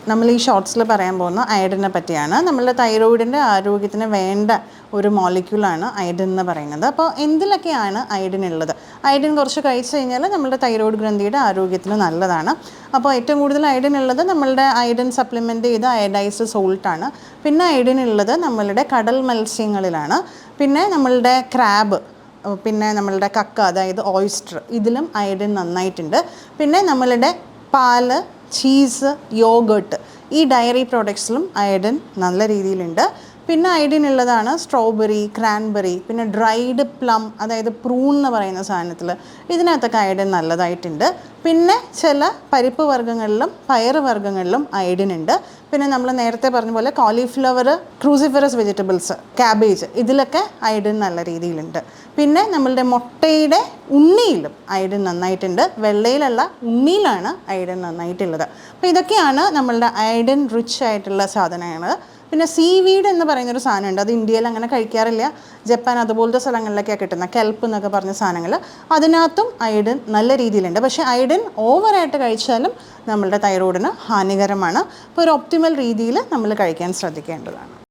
നമ്മൾ ഈ ഷോർട്സിൽ പറയാൻ പോകുന്ന അയഡിനെ പറ്റിയാണ്. നമ്മളുടെ തൈറോയിഡിൻ്റെ ആരോഗ്യത്തിന് വേണ്ട ഒരു മോളിക്യൂളാണ് അയഡിൻ എന്ന് പറയുന്നത്. അപ്പോൾ എന്തിലൊക്കെയാണ് അയഡിൻ ഉള്ളത്? അയഡിൻ കുറച്ച് കഴിച്ചു കഴിഞ്ഞാൽ നമ്മളുടെ തൈറോയിഡ് ഗ്രന്ഥിയുടെ ആരോഗ്യത്തിന് നല്ലതാണ്. അപ്പോൾ ഏറ്റവും കൂടുതൽ അയഡിൻ ഉള്ളത് നമ്മളുടെ അയഡിൻ സപ്ലിമെൻറ്റ് ചെയ്ത അയഡൈസ്ഡ് സോൾട്ടാണ്. പിന്നെ അയഡിൻ ഉള്ളത് നമ്മളുടെ കടൽ മത്സ്യങ്ങളിലാണ്. പിന്നെ നമ്മളുടെ ക്രാബ്, പിന്നെ നമ്മളുടെ കക്ക, അതായത് ഓയിസ്റ്റർ, ഇതിലും അയഡിൻ നന്നായിട്ടുണ്ട്. പിന്നെ നമ്മളുടെ പാല്, ചീസ്, യോഗേർട്ട്, ഈ ഡയറി പ്രോഡക്ട്സിലും അയഡിൻ നല്ല രീതിയിലുണ്ട്. പിന്നെ അയഡിൻ ഉള്ളതാണ് സ്ട്രോബെറി, ക്രാൻബെറി, പിന്നെ ഡ്രൈഡ് പ്ലം, അതായത് പ്രൂൺ എന്ന് പറയുന്ന സാധനത്തിൽ, ഇതിനകത്തൊക്കെ അയഡിൻ നല്ലതായിട്ടുണ്ട്. പിന്നെ ചില പരിപ്പ് വർഗ്ഗങ്ങളിലും പയർ വർഗ്ഗങ്ങളിലും അയഡിൻ ഉണ്ട്. പിന്നെ നമ്മൾ നേരത്തെ പറഞ്ഞ പോലെ കോളിഫ്ലവർ, ക്രൂസിഫറസ് വെജിറ്റബിൾസ്, ക്യാബേജ്, ഇതിലൊക്കെ അയഡിൻ നല്ല രീതിയിലുണ്ട്. പിന്നെ നമ്മളുടെ മുട്ടയുടെ ഉണ്ണിയിലും അയഡിൻ നന്നായിട്ടുണ്ട്. വെള്ളയിലല്ല, ഉണ്ണിയിലാണ് അയഡിൻ നന്നായിട്ടുള്ളത്. അപ്പോൾ ഇതൊക്കെയാണ് നമ്മളുടെ അയഡിൻ റിച്ച് ആയിട്ടുള്ള സാധനങ്ങൾ. പിന്നെ സീവീഡ് എന്ന് പറയുന്നൊരു സാധനമുണ്ട്. അത് ഇന്ത്യയിൽ അങ്ങനെ കഴിക്കാറില്ല. ജപ്പാൻ അതുപോലത്തെ സ്ഥലങ്ങളിലൊക്കെയാണ് കിട്ടുന്ന കെൽപ്പ് എന്നൊക്കെ പറഞ്ഞ സാധനങ്ങൾ. അതിനകത്തും അയഡിൻ നല്ല രീതിയിലുണ്ട്. പക്ഷേ അയഡിൻ ഓവറായിട്ട് കഴിച്ചാലും നമ്മളുടെ തൈറോയിഡിന് ഹാനികരമാണ്. അപ്പോൾ ഒരു ഒപ്റ്റിമൽ രീതിയിൽ നമ്മൾ കഴിക്കാൻ ശ്രദ്ധിക്കേണ്ടതാണ്.